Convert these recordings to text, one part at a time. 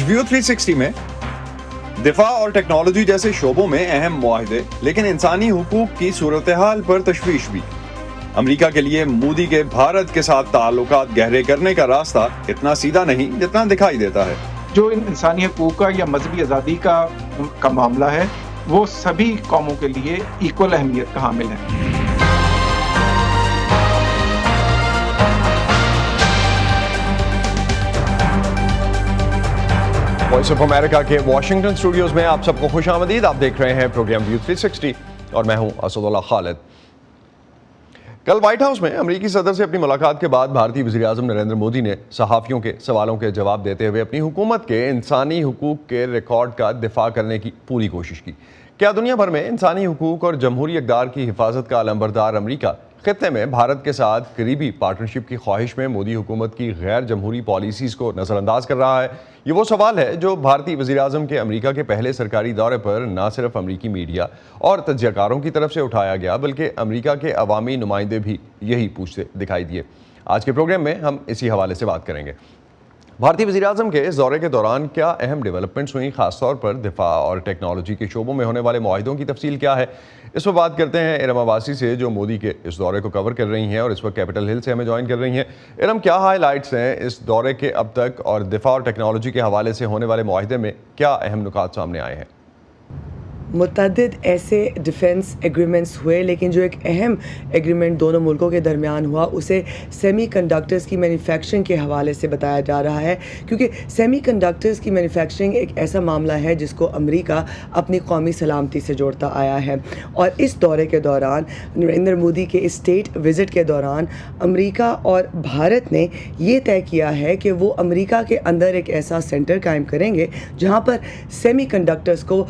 View 360 में दिफा और टेक्नोलॉजी जैसे शोबों में अहम मुआहदे, लेकिन इंसानी हुकूक की सूरत हाल पर तशवीश भी। अमेरिका के लिए मोदी के भारत के साथ ताल्लुकात गहरे करने का रास्ता इतना सीधा नहीं जितना दिखाई देता है। जो इंसानी हुकूक का या मजहबी आज़ादी का मामला है, वो सभी कौमों के लिए इक्वल अहमियत का हामिल है। वॉइस ऑफ अमेरिका के वॉशिंगटन स्टूडियोज में आप सबको खुश आमदीद। आप देख रहे हैं प्रोग्राम व्यू 360 और मैं हूं असदुल्ला खालिद। कल व्हाइट हाउस में अमेरिकी सदर से अपनी मुलाकात के बाद भारतीय वज़ीर आज़म नरेंद्र मोदी ने सहाफ़ियों के सवालों के जवाब देते हुए अपनी हुकूमत के इंसानी हुकूक के रिकॉर्ड का दिफा करने की पूरी कोशिश की। क्या दुनिया भर में इंसानी हुकूक और जमहूरी इक़दार की हिफाजत का अलंबरदार अमेरिका खित्ते में भारत के साथ करीबी पार्टनरशिप की ख्वाहिश में मोदी हुकूमत की गैर जमहूरी पॉलिसीज़ को नज़रअंदाज कर रहा है? ये वो सवाल है जो भारतीय वज़ीर आज़म के अमेरिका के पहले सरकारी दौरे पर न सिर्फ अमेरिकी मीडिया और तज्ज़ियाकारों की तरफ से उठाया गया, बल्कि अमेरिका के अवामी नुमाइंदे भी यही पूछते दिखाई दिए। आज के प्रोग्राम में हम इसी हवाले से बात करेंगे। भारतीय वज़ीर आज़म के इस दौरे के दौरान क्या अहम डेवलपमेंट्स हुई, ख़ासतौर पर दिफा और टेक्नोलॉजी के शोबों में होने वाले मुआहिदों की तफसील क्या है? इस पर बात करते हैं इरम अब्बासी से, जो मोदी के इस दौरे को कवर कर रही हैं और इस वक्त कैपिटल हिल से हमें ज्वाइन कर रही हैं। इरम, क्या हाईलाइट्स हैं इस दौरे के अब तक, और दिफा और टेक्नोलॉजी के हवाले से होने वाले मुआहिदे में क्या अहम नुकात सामने आए हैं? मुतअद्दिद ऐसे डिफेंस एग्रीमेंट्स हुए, लेकिन जो एक अहम एग्रीमेंट दोनों मुल्कों के दरमियान हुआ उसे सेमी कंडक्टर्स की मैन्युफैक्चरिंग के हवाले से बताया जा रहा है, क्योंकि सेमी कंडक्टर्स की मैन्युफैक्चरिंग एक ऐसा मामला है जिसको अमेरिका अपनी कौमी सलामती से जोड़ता आया है। और इस दौरे के दौरान, नरेंद्र मोदी के इस स्टेट विज़िट के दौरान, अमेरिका और भारत ने ये तय किया है कि वो अमेरिका के अंदर एक ऐसा सेंटर कायम करेंगे जहाँ पर सेमी कंडक्टर्स को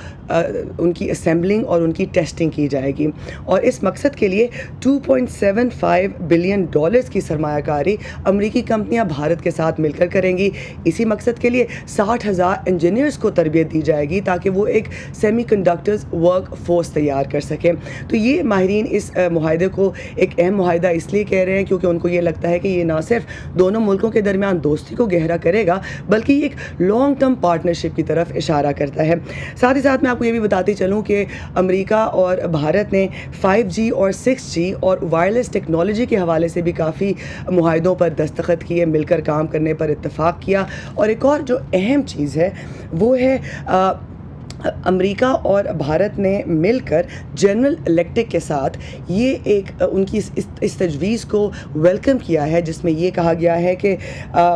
उनकी असेंबलिंग और उनकी टेस्टिंग की जाएगी। और इस मकसद के लिए $2.75 बिलियन की सरमायाकारी अमेरिकी कंपनियां भारत के साथ मिलकर करेंगी। इसी मकसद के लिए 60,000 इंजीनियर्स को तरबियत दी जाएगी ताकि वो एक सेमी कंडक्टर्स वर्क फोर्स तैयार कर सकें। तो ये माहिरीन इस मुआहदे को एक अहम मुआहदा इसलिए कह रहे हैं क्योंकि उनको ये लगता है कि ये ना सिर्फ दोनों मुल्कों के दरमियान दोस्ती को गहरा करेगा, बल्कि ये एक लॉन्ग टर्म पार्टनरशिप की तरफ इशारा करता है। साथ ही साथ मैं आपको ये भी बताती चलूँ कि अमेरिका और भारत ने 5G और 6G और वायरलेस टेक्नोलॉजी के हवाले से भी काफ़ी मुआहिदों पर दस्तखत किए, मिलकर काम करने पर इत्तफाक किया। और एक और जो अहम चीज़ है वो है अमेरिका और भारत ने मिलकर जनरल इलेक्ट्रिक के साथ ये एक उनकी इस तजवीज़ को वेलकम किया है, जिसमें ये कहा गया है कि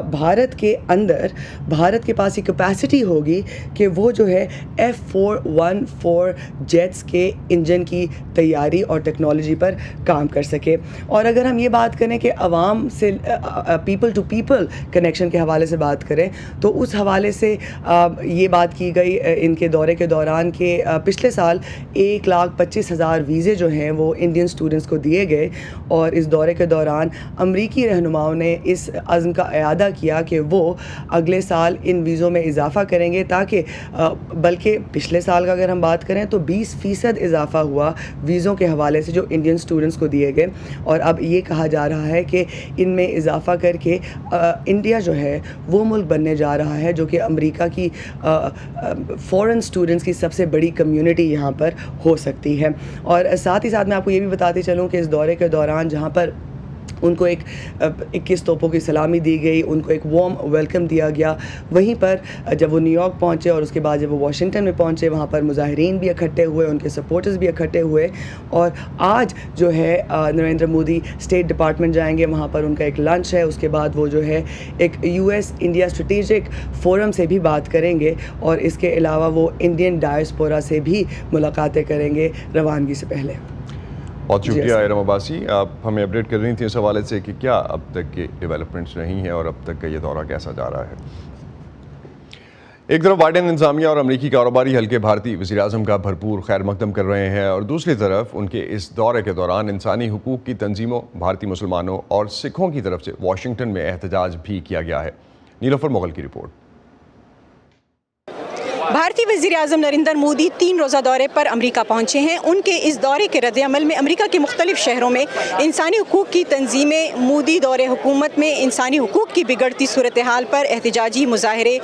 भारत के अंदर भारत के पास ये कैपेसिटी होगी कि वो जो है F414 जेट्स के इंजन की तैयारी और टेक्नोलॉजी पर काम कर सके। और अगर हम ये बात करें कि आवाम से पीपल टू पीपल कनेक्शन के हवाले से बात करें, तो उस हवाले से ये बात की गई इनके दौरे के दौरान के पिछले साल 1,25,000 वीज़े जो हैं वो इंडियन स्टूडेंट्स को दिए गए। और इस दौरे के दौरान अमरीकी रहनुमाओं ने इस अज़्म का इआदा किया कि वो अगले साल इन वीज़ों में इजाफ़ा करेंगे, ताकि बल्कि पिछले साल का अगर हम बात करें तो 20% इजाफ़ा हुआ वीज़ों के हवाले से जो इंडियन स्टूडेंट्स को दिए गए। और अब ये कहा जा रहा है कि इनमें इजाफ़ा करके इंडिया जो है वो मुल्क बनने जा रहा है जो कि अमरीका की फ़ॉरेन स्टूडेंट्स की सबसे बड़ी कम्युनिटी यहाँ पर हो सकती है। और साथ ही साथ मैं आपको ये भी बताते चलूँ कि इस दौरे के दौरान जहाँ पर उनको 21 तोपों की सलामी दी गई, उनको एक वार्म वेलकम दिया गया, वहीं पर जब वो न्यूयॉर्क पहुँचे और उसके बाद जब वो वाशिंगटन में पहुँचे, वहाँ पर मुजाहिरीन भी इकट्ठे हुए, उनके सपोर्टर्स भी इकट्ठे हुए। और आज जो है नरेंद्र मोदी स्टेट डिपार्टमेंट जाएंगे, वहाँ पर उनका एक लंच है। उसके बाद वो जो है एक US इंडिया स्ट्रेटेजिक फोरम से भी बात करेंगे, और इसके अलावा वो इंडियन डायस्पोरा से भी मुलाकातें करेंगे रवानगी से पहले। बहुत शुक्रिया इरम अब्बासी, आप हमें अपडेट कर रही थी इस हवाले से कि क्या अब तक के डेवलपमेंट्स रही हैं और अब तक का ये दौरा कैसा जा रहा है। एक तरफ बाइडेन इंतजामिया और अमरीकी कारोबारी हल्के भारतीय वज़ीर आज़म का भरपूर खैर मकदम कर रहे हैं, और दूसरी तरफ उनके इस दौरे के दौरान इंसानी हुकूक की तंजीमों, भारतीय मुसलमानों और सिखों की तरफ से वाशिंगटन में एहतजाज भी किया गया है। नीलोफर मुगल की रिपोर्ट। भारतीय वज़ीर आज़म नरेंद्र मोदी 3 रोज़ा दौरे पर अमेरिका पहुँचे हैं। उनके इस दौरे के रद्द-ए-अमल में अमेरिका के मुख्तलिफ शहरों में इंसानी हुकूक़ की तंजीमें मोदी दौरे हुकूमत में इंसानी हुकूक़ की बिगड़ती सूरत हाल पर एहतजाजी मुज़ाहरे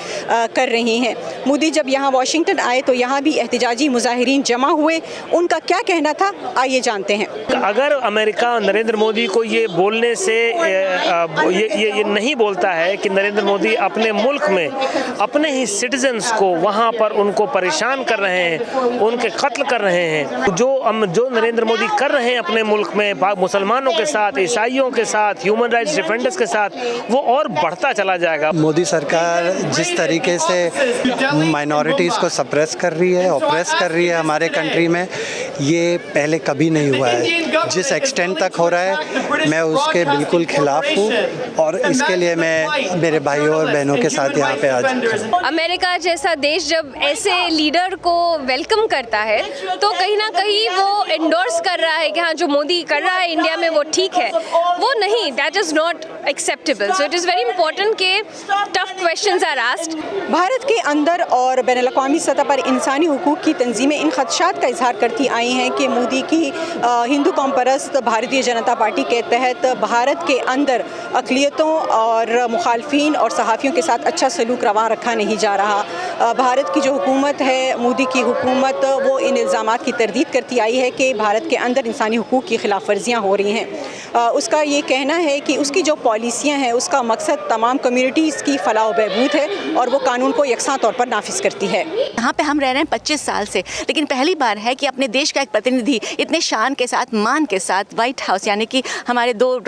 कर रही हैं। मोदी जब यहाँ वाशिंगटन आए तो यहाँ भी एहतजाजी मुज़ाहिरीन जमा हुए। उनका क्या कहना था, आइए जानते हैं। अगर अमेरिका नरेंद्र मोदी को ये बोलने से ये नहीं बोलता है कि नरेंद्र मोदी अपने मुल्क में अपने ही सिटीजन्स को वहाँ पर उनको परेशान कर रहे हैं, उनके कत्ल कर रहे हैं, जो नरेंद्र मोदी कर रहे हैं अपने मुल्क में मुसलमानों के साथ, ईसाइयों के साथ, ह्यूमन राइट्स डिफेंडर्स के साथ, वो और बढ़ता चला जाएगा। मोदी सरकार जिस तरीके से माइनॉरिटीज़ को सप्रेस कर रही है, ऑप्रेस कर रही है हमारे कंट्री में, ये पहले कभी नहीं हुआ है। जिस एक्सटेंट तक हो रहा है मैं उसके बिल्कुल खिलाफ हूँ और इसके लिए मैं मेरे भाइयों और बहनों के साथ यहाँ पे आज अमेरिका जैसा देश जब ऐसे लीडर को वेलकम करता है तो कहीं ना कहीं वो एंडोर्स कर रहा है कि हाँ जो मोदी कर रहा है इंडिया में वो ठीक है, वो नहीं, that is not acceptable. So it is very important कि tough questions are asked. Bharat के अंदर और बैन अल-अक़वामी सतह पर इंसानी हुकूक़ की तंजीमें इन खदशात का इजहार करती आई हैं कि मोदी की हिंदू कौम परस्त भारतीय जनता पार्टी के तहत भारत के अंदर अक़लियतों और मुखालफिन और सहाफ़ियों के साथ अच्छा सलूक रवा रखा नहीं जा रहा। भारत की जो हुकूमत है, मोदी की हुकूमत, वो इन इल्ज़ामात की तरदीद करती आई है कि भारत के अंदर इंसानी हुकूक़ की खिलाफ वर्जियाँ हो रही हैं। उसका ये कहना है कि उसकी जो पॉलिसियाँ हैं उसका मकसद तमाम कम्युनिटीज़ की फलाह व बहबूद है और वो कानून को यकसां तौर पर नाफिज करती है। यहाँ पे हम रह रहे हैं 25 साल से, लेकिन पहली बार है कि अपने देश का एक प्रतिनिधि इतने शान के साथ, मान के साथ व्हाइट हाउस यानी कि हमारे दो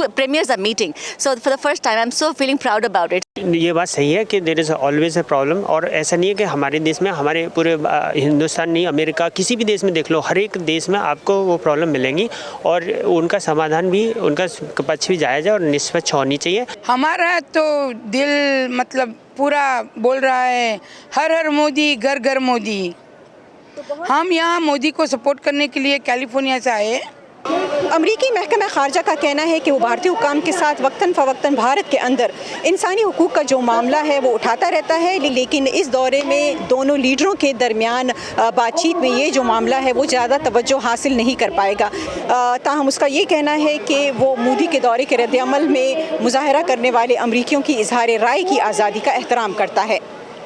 premiers are meeting, so for the first time I am so feeling proud about it. ये बात सही है कि there is always a problem, और ऐसा नहीं है कि हमारे देश में, हमारे पूरे हिंदुस्तान नहीं, अमेरिका किसी भी देश में देख लो, हर एक देश में आपको वो प्रॉब्लम मिलेंगी और उनका समाधान भी, उनका पक्ष भी जायज़ है और निष्पक्ष होनी चाहिए। हमारा तो दिल मतलब पूरा बोल रहा है हर हर मोदी, घर घर मोदी। हम यहाँ मोदी को सपोर्ट करने के लिए कैलिफोर्निया से आए। अमरीकी महकमा खारजा का कहना है कि वो भारतीय हुकाम के साथ वक्तन फ़वक्तन भारत के अंदर इंसानी हुकूक़ का जो मामला है वो उठाता रहता है, लेकिन इस दौरे में दोनों लीडरों के दरमियान बातचीत में ये जो मामला है वो ज़्यादा तवज्जो हासिल नहीं कर पाएगा। ताहम उसका ये कहना है कि वो मोदी के दौरे के रद्द-ए-अमल में मुज़ाहरा करने वाले अमरीकियों की इजहार राय की आज़ादी का एहतराम करता है।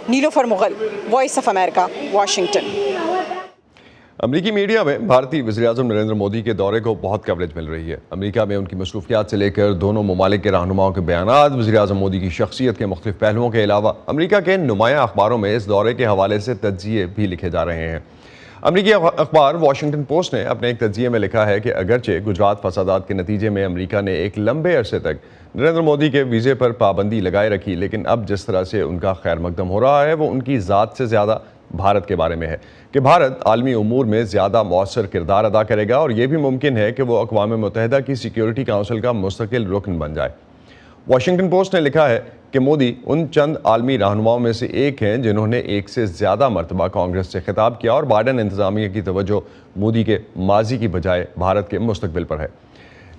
Nilofar Mughal, Voice of America, Washington. अमरीकी मीडिया में भारतीय वज़ीर-ए-आज़म नरेंद्र मोदी के दौरे को बहुत कवरेज मिल रही है। अमेरिका में उनकी मसरूफियात से लेकर दोनों ममालिक के रहनुमाओं के बयानात, वज़ीर-ए-आज़म मोदी की शख्सियत के मुख्तलिफ पहलुओं के अलावा अमेरिका के नुमाया अखबारों में इस दौरे के हवाले से तज्ज़िये भी लिखे जा रहे हैं। अमरीकी अखबार वाशिंगटन पोस्ट ने अपने एक तज्ज़िये में लिखा है कि अगरचे गुजरात फसादात के नतीजे में अमरीका ने एक लंबे अरसे तक नरेंद्र मोदी के वीज़े पर पाबंदी लगाए रखी, लेकिन अब जिस तरह से उनका खैर मकदम हो रहा है वो उनकी ज़ात से ज़्यादा भारत के बारे में है कि भारत आलमी उमूर में ज़्यादा मौसर किरदार अदा करेगा और ये भी मुमकिन है कि वो अक़वाम मुत्तहिदा की सिक्योरिटी काउंसिल का मुस्तकिल रुकन बन जाए। वाशिंगटन पोस्ट ने लिखा है कि मोदी उन चंद आलमी रहनुमाओं में से एक हैं जिन्होंने एक से ज़्यादा मरतबा कांग्रेस से खिताब किया और बाइडेन इंतज़ामिया की तवज्जो मोदी के माजी की बजाय भारत के मुस्तकबिल पर है।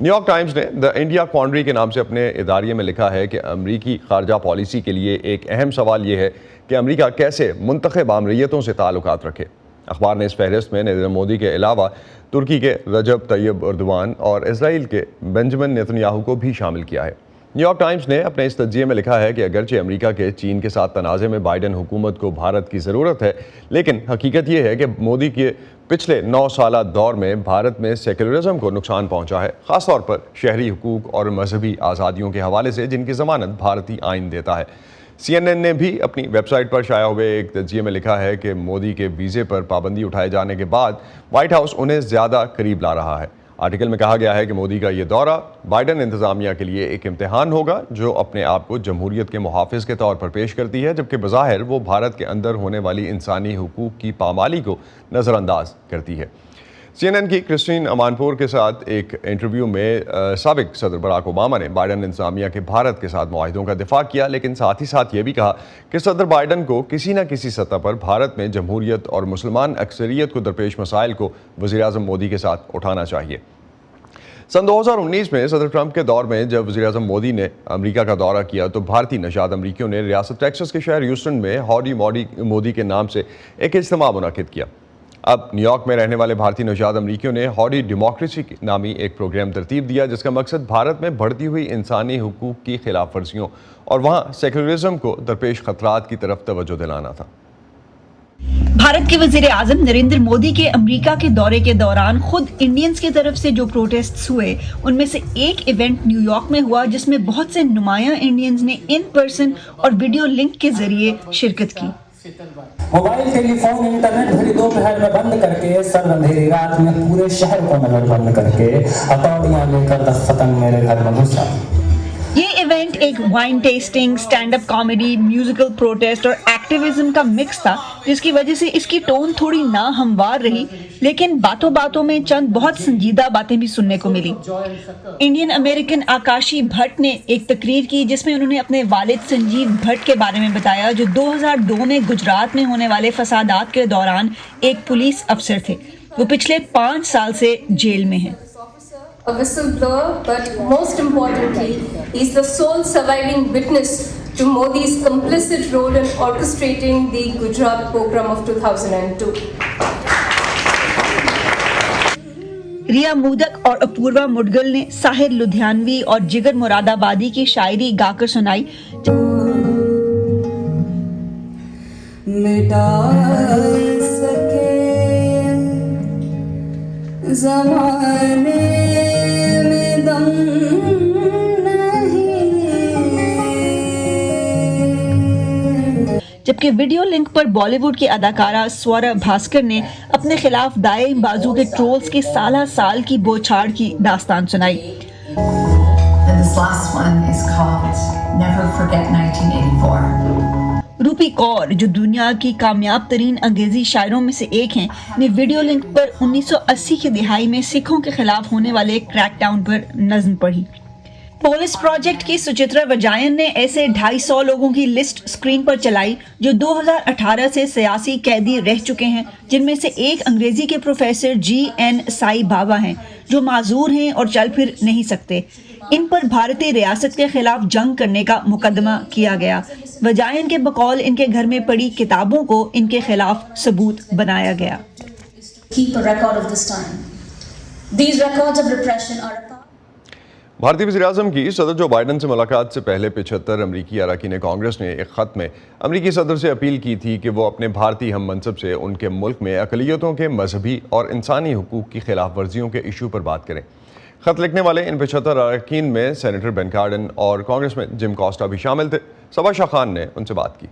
न्यूयॉर्क टाइम्स ने द इंडिया क्वांड्री के नाम से अपने इदारिये में लिखा है कि अमरीकी खारजा पॉलिसी के लिए एक अहम सवाल ये है कि अमरीका कैसे मुंतखब आमरीयतों से ताल्लुकात रखे। अखबार ने इस फहरिस्त में नरेंद्र मोदी के अलावा तुर्की के रजब तैयब एर्दोगान और इजराइल के बेंजामिन नेतन्याहू को भी शामिल किया है। न्यूयॉर्क टाइम्स ने अपने इस तज्ज़िये में लिखा है कि अगरचे अमरीका के चीन के साथ तनाज़े में बाइडेन हुकूमत को भारत की ज़रूरत है, लेकिन हकीकत यह है कि मोदी के पिछले 9 साला दौर में भारत में सेकुलरिज्म को नुकसान पहुंचा है, ख़ासतौर पर शहरी हुकूक और मजहबी आज़ादियों के हवाले से जिनकी ज़मानत भारतीय आइन देता है। CNN ने भी अपनी वेबसाइट पर शाया हुए एक तज्ज़िये में लिखा है कि मोदी के वीज़े पर पाबंदी उठाए जाने के बाद व्हाइट हाउस उन्हें ज़्यादा करीब ला रहा है। आर्टिकल में कहा गया है कि मोदी का ये दौरा बाइडेन इंतज़ामिया के लिए एक इम्तिहान होगा जो अपने आप को जमहूरियत के मुहाफ़िज़ के तौर पर पेश करती है, जबकि बज़ाहिर वो भारत के अंदर होने वाली इंसानी हुकूक की पामाली को नज़रअंदाज करती है। CNN की क्रिस्टीन अमानपुर के साथ एक इंटरव्यू में साबिक सदर बराक ओबामा ने बाइडेन इंतज़ामिया के भारत के साथ मुआहिदों का दिफा किया, लेकिन साथ ही साथ ये भी कहा कि सदर बाइडेन को किसी न किसी सतह पर भारत में जमहूरियत और मुसलमान अक्सरियत को दरपेश मसाइल को वज़ीर-ए-आज़म मोदी के साथ उठाना चाहिए। सन 2019 में सदर ट्रंप के दौर में जब वज़ीर आज़म मोदी ने अमेरिका का दौरा किया तो भारतीय नशाद अमरीकियों ने रियासत टेक्सास के शहर ह्यूस्टन में हौडी मोदी के नाम से एक इज्तिमा मुनक़िद किया। अब न्यूयॉर्क में रहने वाले भारतीय नौजाद अमरीकियों ने हौडी डेमोक्रेसी नामी एक प्रोग्राम तरतीब दिया जिसका मकसद भारत में बढ़ती हुई इंसानी हुकूक की खिलाफ वर्जियों और वहाँ सेकुलरिज्म को दरपेश खतरात की तरफ तवज्जो दिलाना था। भारत के वजीर आजम नरेंद्र मोदी के अमेरिका के दौरे के दौरान खुद इंडियंस की तरफ से जो प्रोटेस्ट्स हुए उनमें से एक इवेंट न्यूयॉर्क में हुआ जिसमें बहुत से नुमायां इंडियंस ने इन पर्सन और वीडियो लिंक के जरिए शिरकत की। मोबाइल टेलीफोन इंटरनेट भरी दोपहर में बंद करके सर्द अंधेरी रात में पूरे शहर को नजरबंद करके हथौड़ियां लेकर दस्तन मेरे घर में घुसा। ये इवेंट एक wine tasting, stand up comedy, musical protest और एक्टिविज्म का मिक्स था जिसकी वजह से इसकी टोन थोड़ी ना हमवार रही, लेकिन बातों बातों में चंद बहुत संजीदा बातें भी सुनने को मिली। इंडियन अमेरिकन आकाशी भट्ट ने एक तकरीर की जिसमें उन्होंने अपने वालिद संजीव भट्ट के बारे में बताया जो 2002 में गुजरात में होने वाले फसादात के दौरान एक पुलिस अफसर थे। वो पिछले 5 साल से जेल में हैं। A whistleblower, but most importantly, is the sole surviving witness to Modi's complicit role in orchestrating the Gujarat pogrom of 2002. रिया मोदक और अपूर्वा मुडगल ने साहिर लुधियानवी और जिगर मुरादाबादी की शायरी गाकर सुनाई। मिटा सके ज़माने में दम नहीं। जबकि वीडियो लिंक पर बॉलीवुड की अदाकारा स्वरा भास्कर ने अपने खिलाफ दाएं बाजू के ट्रोल्स की साल की बौछार की दास्तान सुनाई। This last one is called Never Forget 1984. रूपी कौर जो दुनिया की कामयाब तरीन अंग्रेजी शायरों में से एक हैं, ने वीडियो लिंक पर 1980 की दिहाई में सिखों के खिलाफ होने वाले क्रैकडाउन पर नज़्म पढ़ी। पोलिस प्रोजेक्ट की सुचित्रा वजायन ने ऐसे 250 लोगों की लिस्ट स्क्रीन पर चलाई जो 2018 से सियासी कैदी रह चुके हैं, जिनमें से एक अंग्रेजी के प्रोफेसर G.N. साई बाबा हैं जो माजूर हैं और चल फिर नहीं सकते। इन पर भारतीय रियासत के खिलाफ जंग करने का मुकदमा किया गया। वजायन के बकौल इनके घर में पड़ी किताबों को इनके खिलाफ सबूत बनाया गया। Keep a record of this time. These records of repression are भारतीय वज़ीर-ए-आज़म की सदर जो बाइडन से मुलाकात से पहले 75 अमरीकी अरकान कांग्रेस ने एक ख़त में अमरीकी सदर से अपील की थी कि वो अपने भारतीय हम मनसब से उनके मुल्क में अक़लियतों के मजहबी और इंसानी हुकूक की खिलाफ वर्जियों के इशू पर बात करें। ख़त लिखने वाले इन 75 अरकान में सेनेटर बेन कार्डन और कांग्रेसमैन जिम कॉस्टा भी शामिल थे। सबा शाह खान ने उनसे बात की।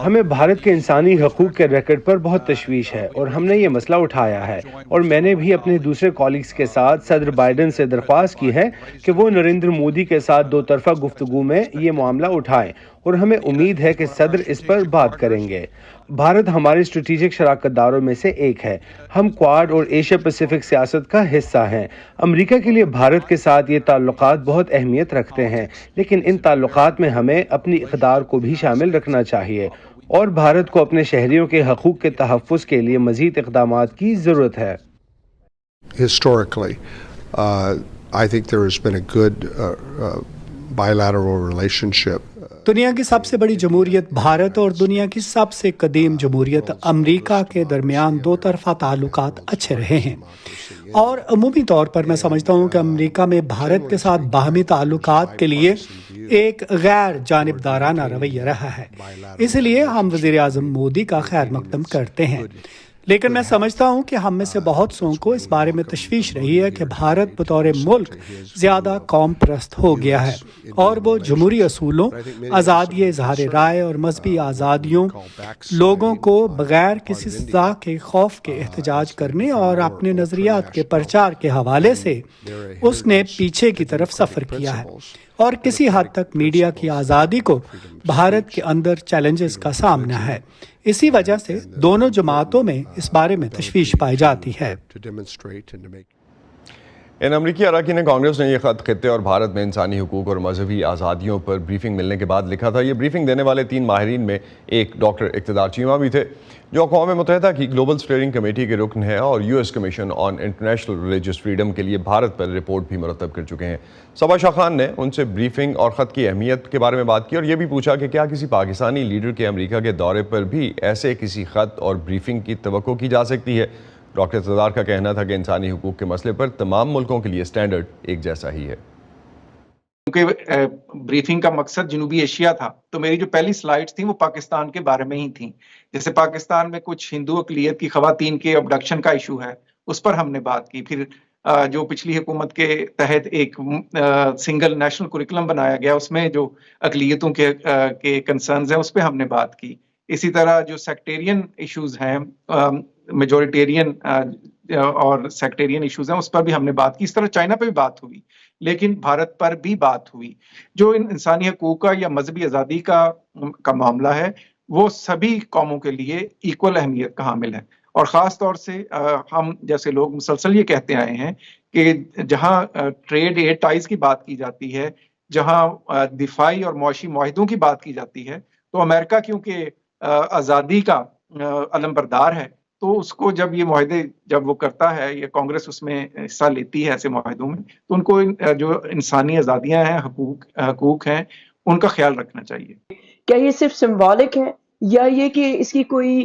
हमें भारत के इंसानी हकूक़ के रिकॉर्ड पर बहुत तशवीश है और हमने ये मसला उठाया है और मैंने भी अपने दूसरे कॉलीग्स के साथ सदर बाइडन से दरख्वास्त की है कि वो नरेंद्र मोदी के साथ दो तरफा गुफ्तगू में ये मामला उठाएं और हमें उम्मीद है कि सदर इस पर बात करेंगे। भारत हमारे स्ट्रेटेजिक शराकतदारों में से एक है। हम क्वाड और एशिया पैसिफिक सियासत का हिस्सा हैं। अमेरिका के लिए भारत के साथ ये ताल्लुकात बहुत अहमियत रखते हैं, लेकिन इन ताल्लुकात में हमें अपनी इक़दार को भी शामिल रखना चाहिए और भारत को अपने शहरियों के हकूक़ के तहफ़्फ़ुज़ के लिए मज़ीद इक़दामात की ज़रूरत है। Historically, I think there has been a good bilateral relationship. दुनिया की सबसे बड़ी जमहूरियत भारत और दुनिया की सबसे कदीम जमहूरियत अमेरिका के दरमियान दो तरफा ताल्लुकात अच्छे रहे हैं और अमूमी तौर पर मैं समझता हूँ कि अमेरिका में भारत के साथ बाहमी ताल्लुकात के लिए एक गैर जानिबदाराना रवैया रहा है। इसलिए हम वज़ीर आज़म मोदी का खैर मकदम करते हैं, लेकिन मैं समझता हूँ कि हम में से बहुत सौ को इस बारे में तशवीश रही है कि भारत बतौर मुल्क ज़्यादा कौम परस्त हो गया है और वो जमहूरी असूलों, आज़ादी इज़हार राय और मजहबी आज़ादियों, लोगों को बग़ैर किसी सज़ा के खौफ के एहतजाज करने और अपने नज़रियात के प्रचार के हवाले से उसने पीछे की तरफ सफ़र किया है और किसी हद तक मीडिया की आज़ादी को भारत के अंदर चैलेंजेस का सामना है। इसी वजह से दोनों जमातों में इस बारे में तशवीश पाई जाती है। ان امریکی اراکین کانگریس نے یہ خط خطے اور بھارت میں انسانی حقوق اور مذہبی آزادیوں پر بریفنگ ملنے کے بعد لکھا تھا۔ یہ بریفنگ دینے والے 3 ماہرین میں ایک ڈاکٹر اقتدار چیمہ بھی تھے، جو اقوام متحدہ کی گلوبل اسٹیئرنگ کمیٹی کے رکن ہیں اور US commission on international religious freedom کے لیے بھارت پر رپورٹ بھی مرتب کر چکے ہیں۔ صبا شاہ خان نے ان سے بریفنگ اور خط کی اہمیت کے بارے میں بات کی اور یہ بھی پوچھا کہ کیا کسی پاکستانی لیڈر کے امریکہ کے دورے پر بھی ایسے کسی خط اور بریفنگ کی توقع کی جا سکتی ہے۔ ڈاکٹر اقتدار کا کہنا تھا کہ انسانی حقوق کے مسئلے پر تمام ملکوں کے لیے سٹینڈرڈ ایک جیسا ہی ہے۔ کیونکہ بریفنگ کا مقصد جنوبی ایشیا تھا، تو میری جو پہلی سلائیڈز تھیں وہ پاکستان کے بارے میں ہی تھیں۔ جیسے پاکستان میں کچھ ہندو اقلیت کی خواتین کے ابڈکشن کا ایشو ہے، اس پر ہم نے بات کی۔ پھر جو پچھلی حکومت کے تحت ایک سنگل نیشنل کوریکولم بنایا گیا، اس میں جو اقلیتوں کے کنسرنز ہیں اس پہ ہم نے بات کی۔ اسی طرح جو سیکٹیرین ایشوز ہیں، میجورٹیرین اور سیکٹیرین ایشوز ہیں، اس پر بھی ہم نے بات کی۔ اس طرح چائنا پہ بھی بات ہوئی، لیکن بھارت پر بھی بات ہوئی۔ جو انسانی حقوق کا یا مذہبی آزادی کا معاملہ ہے، وہ سبھی قوموں کے لیے ایکول اہمیت کا حامل ہے، اور خاص طور سے ہم جیسے لوگ مسلسل یہ کہتے آئے ہیں کہ جہاں ٹریڈ ایڈ ٹائز کی بات کی جاتی ہے، جہاں دفاعی اور معاشی معاہدوں کی بات کی جاتی ہے، تو امریکہ کیونکہ آزادی کا علم بردار ہے، تو اس کو جب یہ معاہدے جب وہ کرتا ہے یا کانگریس اس میں حصہ لیتی ہے ایسے معاہدوں میں، تو ان کو جو انسانی آزادیاں ہیں، حقوق ہیں، ان کا خیال رکھنا چاہیے۔ کیا یہ صرف سمبولک ہے یا یہ کہ اس کی کوئی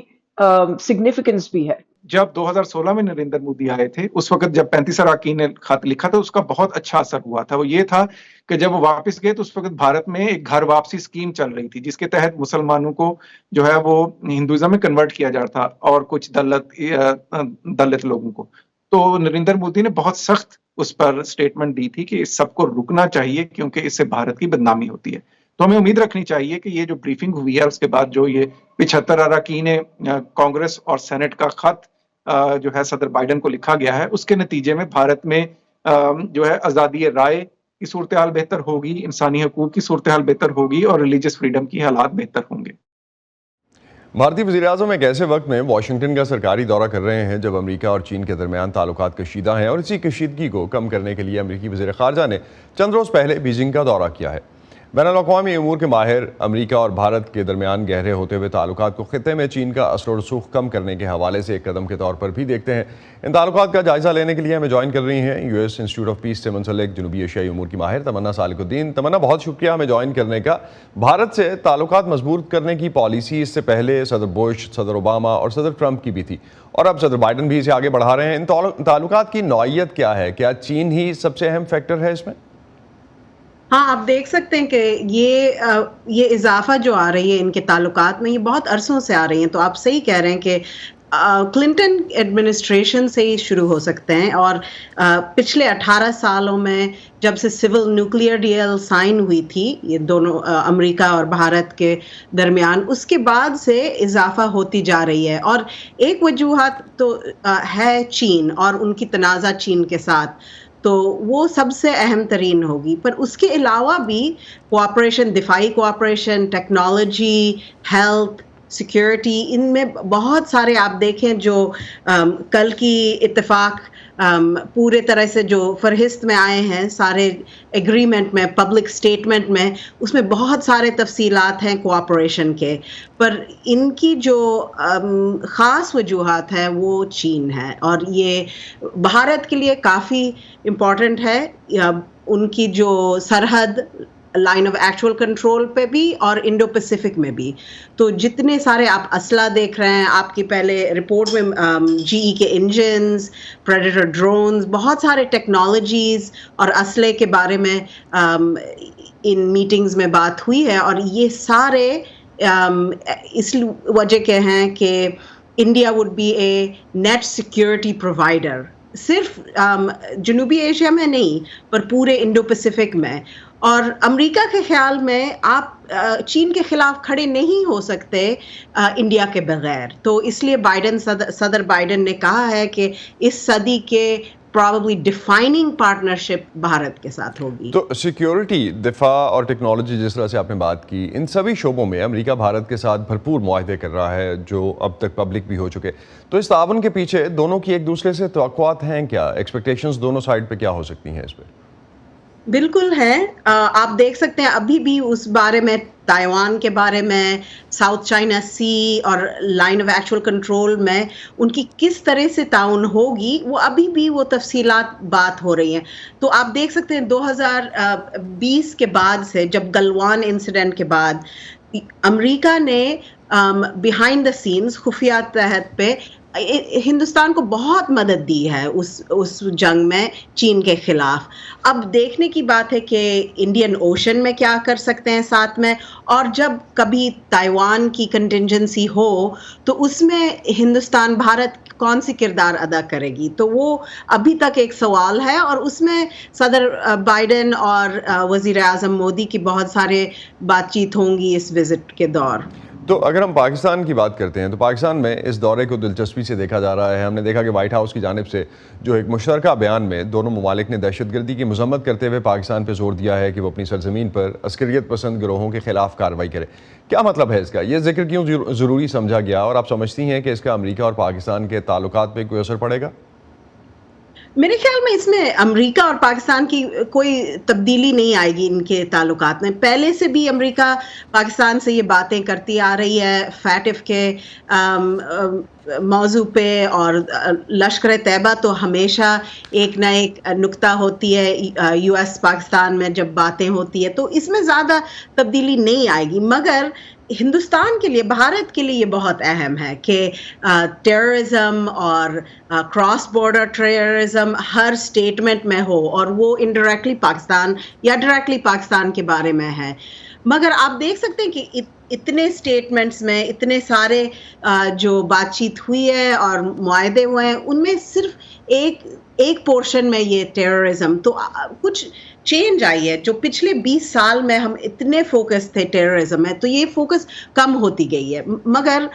سگنیفیکنس بھی ہے؟ جب 2016 میں نریندر مودی آئے تھے، اس وقت جب 35 اراکین نے خط لکھا تھا، اس کا بہت اچھا اثر ہوا تھا۔ وہ یہ تھا کہ جب وہ واپس گئے تو اس وقت بھارت میں ایک گھر واپسی اسکیم چل رہی تھی، جس کے تحت مسلمانوں کو جو ہے وہ ہندوازم میں کنورٹ کیا جاتا تھا، اور کچھ دلت لوگوں کو۔ تو نریندر مودی نے بہت سخت اس پر اسٹیٹمنٹ دی تھی کہ اس سب کو رکنا چاہیے، کیونکہ اس سے بھارت کی بدنامی ہوتی ہے۔ تو ہمیں امید رکھنی چاہیے کہ یہ جو بریفنگ ہوئی ہے، اس کے بعد جو یہ 75 اراکین کانگریس اور سینٹ کا خط جو ہے صدر بائیڈن کو لکھا گیا ہے، اس کے نتیجے میں بھارت میں جو ہے آزادی رائے کی صورتحال بہتر ہوگی، انسانی حقوق کی صورتحال بہتر ہوگی، اور ریلیجس فریڈم کی حالات بہتر ہوں گے۔ بھارتی وزیراعظم ایک ایسے وقت میں واشنگٹن کا سرکاری دورہ کر رہے ہیں جب امریکہ اور چین کے درمیان تعلقات کشیدہ ہیں، اور اسی کشیدگی کو کم کرنے کے لیے امریکی وزیر خارجہ نے چند روز پہلے بیجنگ کا دورہ کیا ہے۔ بین الاقوامی امور کے ماہر امریکہ اور بھارت کے درمیان گہرے ہوتے ہوئے تعلقات کو خطے میں چین کا اثر و رسوخ کم کرنے کے حوالے سے ایک قدم کے طور پر بھی دیکھتے ہیں۔ ان تعلقات کا جائزہ لینے کے لیے ہمیں جوائن کر رہی ہیں US انسٹیٹیوٹ آف پیس سے منسلک جنوبی ایشیائی امور کی ماہر تمنا سالک الدین۔ تمنا، بہت شکریہ ہمیں جوائن کرنے کا۔ بھارت سے تعلقات مضبوط کرنے کی پالیسی اس سے پہلے صدر بش، صدر اوباما اور صدر ٹرمپ کی بھی تھی، اور اب صدر بائیڈن بھی اسے آگے بڑھا رہے ہیں۔ ان تعلقات کی نوعیت کیا ہے؟ کیا چین ہی سب سے اہم فیکٹر ہے اس میں؟ ہاں، آپ دیکھ سکتے ہیں کہ یہ اضافہ جو آ رہی ہے ان کے تعلقات میں، یہ بہت عرصوں سے آ رہی ہیں۔ تو آپ صحیح کہہ رہے ہیں کہ کلنٹن ایڈمنسٹریشن سے ہی شروع ہو سکتے ہیں، اور پچھلے 18 سالوں میں جب سے سول نیوکلیئر ڈیل سائن ہوئی تھی یہ دونوں امریکہ اور بھارت کے درمیان، اس کے بعد سے اضافہ ہوتی جا رہی ہے۔ اور ایک وجوہات تو ہے چین اور ان کی تنازع چین کے ساتھ، تو وہ سب سے اہم ترین ہوگی۔ پر اس کے علاوہ بھی کوآپریشن، دفاعی کوآپریشن، ٹیکنالوجی، ہیلتھ، سیکیورٹی، ان میں بہت سارے آپ دیکھیں جو کل کی اتفاق پورے طرح سے جو فہرست میں آئے ہیں سارے ایگریمنٹ میں، پبلک اسٹیٹمنٹ میں، اس میں بہت سارے تفصیلات ہیں کوآپریشن کے، پر ان کی جو خاص وجوہات ہے وہ چین ہے، اور یہ بھارت کے لیے کافی امپورٹنٹ ہے۔ ان کی جو سرحد لائن آف ایکچوئل کنٹرول پہ بھی اور انڈو پیسفک میں بھی، تو جتنے سارے آپ اسلحہ دیکھ رہے ہیں، آپ کی پہلے رپورٹ میں GE کے انجنز، پریڈیٹر ڈرونز، بہت سارے ٹیکنالوجیز اور اسلحے کے بارے میں ان میٹنگز میں بات ہوئی ہے، اور یہ سارے اس وجہ کے ہیں کہ India would be a net security provider, صرف جنوبی ایشیا میں نہیں پر پورے انڈو پیسفک میں۔ اور امریکہ کے خیال میں آپ چین کے خلاف کھڑے نہیں ہو سکتے انڈیا کے بغیر، تو اس لیے صدر بائیڈن نے کہا ہے کہ اس صدی کے probably defining partnership भारत के साथ होगी। तो सिक्योरिटी, दिफा और टेक्नोलॉजी, जिस तरह से आपने बात की, इन सभी शोबों में अमेरिका भारत के साथ भरपूर मुआहदे कर रहा है जो अब तक पब्लिक भी हो चुके। तो इस तावन के पीछे दोनों की एक दूसरे से तवक्कुआत हैं क्या? एक्सपेक्टेशंस दोनों साइड पे क्या हो सकती हैं इस पे? बिल्कुल है। आप देख सकते हैं अभी भी उस बारे में, ताइवान के बारे में, साउथ चाइना सी और लाइन ऑफ एक्चुअल कंट्रोल में उनकी किस तरह से ताउन होगी, वो अभी भी वो तफसीलात बात हो रही हैं। तो आप देख सकते हैं 2020 के बाद से, जब गलवान इंसिडेंट के बाद अमेरिका ने बिहाइंड द सीन्स खुफिया तहत पे हिंदुस्तान को बहुत मदद दी है उस जंग में चीन के खिलाफ। अब देखने की बात है कि इंडियन ओशन में क्या कर सकते हैं साथ में, और जब कभी ताइवान की कंटिजेंसी हो तो उसमें हिंदुस्तान भारत कौन सी किरदार अदा करेगी, तो वो अभी तक एक सवाल है। और उसमें सदर बाइडेन और वज़ीर आज़म मोदी की बहुत सारे बातचीत होंगी इस विजिट के दौर। तो अगर हम पाकिस्तान की बात करते हैं तो पाकिस्तान में इस दौरे को दिलचस्पी से देखा जा रहा है। हमने देखा कि वाइट हाउस की जानिब से जो एक मुश्तरका बयान में दोनों ममालिक ने दहशतगर्दी की मजम्मत करते हुए पाकिस्तान पर जोर दिया है कि वो अपनी सरजमीन पर अस्करियत पसंद गिरोहों के खिलाफ कार्रवाई करे। क्या मतलब है इसका? ये जिक्र क्यों ज़रूरी समझा गया, और आप समझती हैं कि इसका अमेरिका और पाकिस्तान के ताल्लुकात पर कोई असर पड़ेगा? मेरे ख्याल में इसमें अमेरिका और पाकिस्तान की कोई तब्दीली नहीं आएगी इनके ताल्लुकात में। पहले से भी अमेरिका पाकिस्तान से ये बातें करती आ रही है फैटिफ के मौजू पे, और लश्कर तैयबा तो हमेशा एक ना एक नुक्ता होती है यूएस पाकिस्तान में जब बातें होती है, तो इसमें ज़्यादा तब्दीली नहीं आएगी। मगर हिंदुस्तान के लिए, भारत के लिए ये बहुत अहम है कि टेररिज्म और क्रॉस बॉर्डर टेररिज्म हर स्टेटमेंट में हो, और वो इनडायरेक्टली पाकिस्तान या डायरेक्टली पाकिस्तान के बारे में है। मगर आप देख सकते हैं कि इतने स्टेटमेंट्स में इतने सारे जो बातचीत हुई है और मुआहदे हुए हैं, उनमें सिर्फ एक पोर्शन में ये टेररिज्म, तो कुछ चेंज आई है। जो पिछले 20 साल में हम इतने फोकस थे टेररिज्म में, तो ये फोकस कम होती गई है। मगर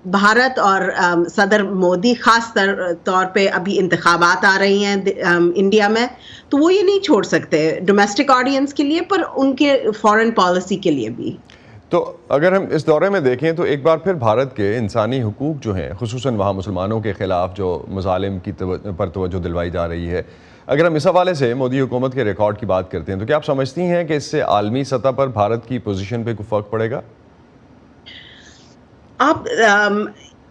भारत और सदर मोदी खास तौर पे अभी इंतखाबात आ रही हैं इंडिया में, तो वो ये नहीं छोड़ सकते डोमेस्टिक ऑडियंस के लिए, पर उनके फॉरेन पॉलिसी के लिए भी। तो अगर हम इस दौरे में देखें तो एक बार फिर भारत के इंसानी हुकूक जो हैं, खुसूसन वहाँ मुसलमानों के ख़िलाफ़ जो मज़ालिम की पर तवज्जो दिलवाई जा रही है, अगर हम इस हवाले से मोदी हुकूमत के रिकॉर्ड की बात करते हैं तो क्या आप समझती हैं कि इससे आलमी सतह पर भारत की पोजीशन पे कोई फ़र्क पड़ेगा? आप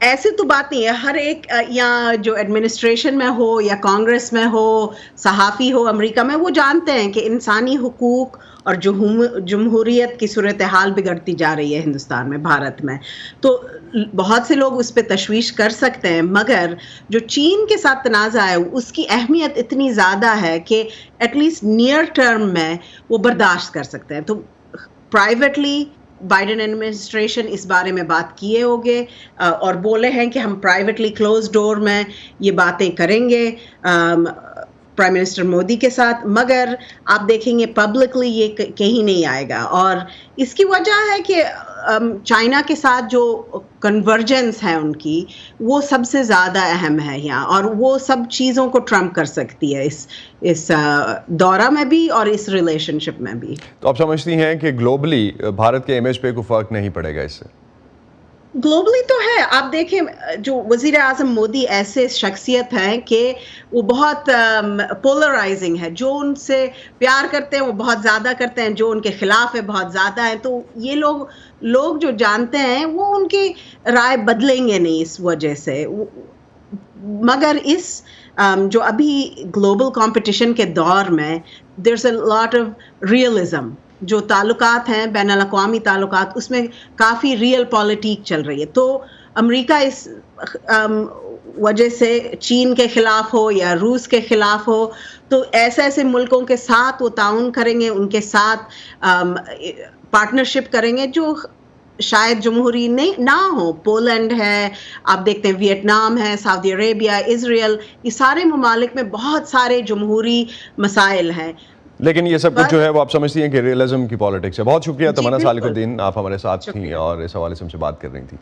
ऐसे तो बात नहीं है। हर एक या जो एडमिनिस्ट्रेशन में हो या कांग्रेस में हो, सहाफ़ी हो अमेरिका में, वो जानते हैं कि इंसानी हुकूक और जमहूरियत की सूरत हाल बिगड़ती जा रही है हिंदुस्तान में, भारत में। तो बहुत से लोग उस पर तशवीश कर सकते हैं, मगर जो चीन के साथ तनाज़ा है उसकी अहमियत इतनी ज़्यादा है कि एटलीस्ट नियर टर्म में वो बर्दाश्त कर सकते हैं। तो प्राइवेटली बाइडेन एडमिनिस्ट्रेशन इस बारे में बात किए होंगे और बोले हैं कि हम प्राइवेटली क्लोज डोर में ये बातें करेंगे प्राइम मिनिस्टर मोदी के साथ, मगर आप देखेंगे पब्लिकली ये कहीं नहीं आएगा। और इसकी वजह है कि चाइना के साथ जो कन्वर्जेंस है उनकी, वो सबसे ज़्यादा अहम है यहाँ, और वो सब चीज़ों को ट्रम्प कर सकती है इस दौरा में भी और इस रिलेशनशिप में भी। तो आप समझती हैं कि ग्लोबली भारत के इमेज पे कोई फ़र्क नहीं पड़ेगा इससे? ग्लोबली तो है। आप देखें जो वज़ीर आज़म मोदी ऐसे शख्सियत हैं कि वो बहुत पोलराइजिंग है। जो उनसे प्यार करते हैं वो बहुत ज़्यादा करते हैं, जो उनके ख़िलाफ़ है बहुत ज़्यादा है। तो ये लोग जो जानते हैं वो उनकी राय बदलेंगे नहीं इस वजह से। मगर इस जो अभी ग्लोबल कंपटीशन के दौर में there is a lot of realism. जो ताल्लुकात हैं बैनुल अक़वामी ताल्लुकात, उसमें काफ़ी रियल पॉलिटिक चल रही है। तो अमेरिका इस वजह से चीन के ख़िलाफ़ हो या रूस के ख़िलाफ़ हो, तो ऐसे मुल्कों के साथ वो ताउन करेंगे, उनके साथ पार्टनरशिप करेंगे जो शायद जमहूरी नहीं ना हो। पोलैंड है, आप देखते हैं वियतनाम है, सऊदी अरेबिया, इज़राइल, ये सारे ममालिक में बहुत सारे जमहूरी मसाइल हैं। लेकिन ये सब कुछ जो है वो आप समझती हैं कि रियलिज्म की पॉलिटिक्स है। बहुत शुक्रिया तमन्ना सालिकुद्दीन, आप हमारे साथ थी और इस हवाले से हमसे बात कर रही थी।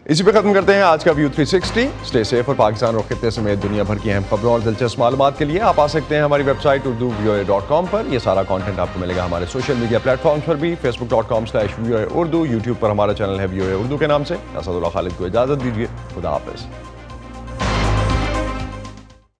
इसी पे खत्म करते हैं आज का व्यू 360। स्टे सेफ और पाकिस्तान और खित्ते समेत दुनिया भर की अहम खबरों और दिलचस्प मालूमात के लिए आप आ सकते हैं हमारी वेबसाइट urduvoa.com पर। ये सारा कंटेंट आपको मिलेगा हमारे सोशल मीडिया प्लेटफॉर्म्स पर भी, facebook.com/VOA Urdu, यूट्यूब पर हमारा चैनल है VOA Urdu के नाम से। असदुल्लाह खालिद को इजाज़त दीजिए, खुदा हाफिज़।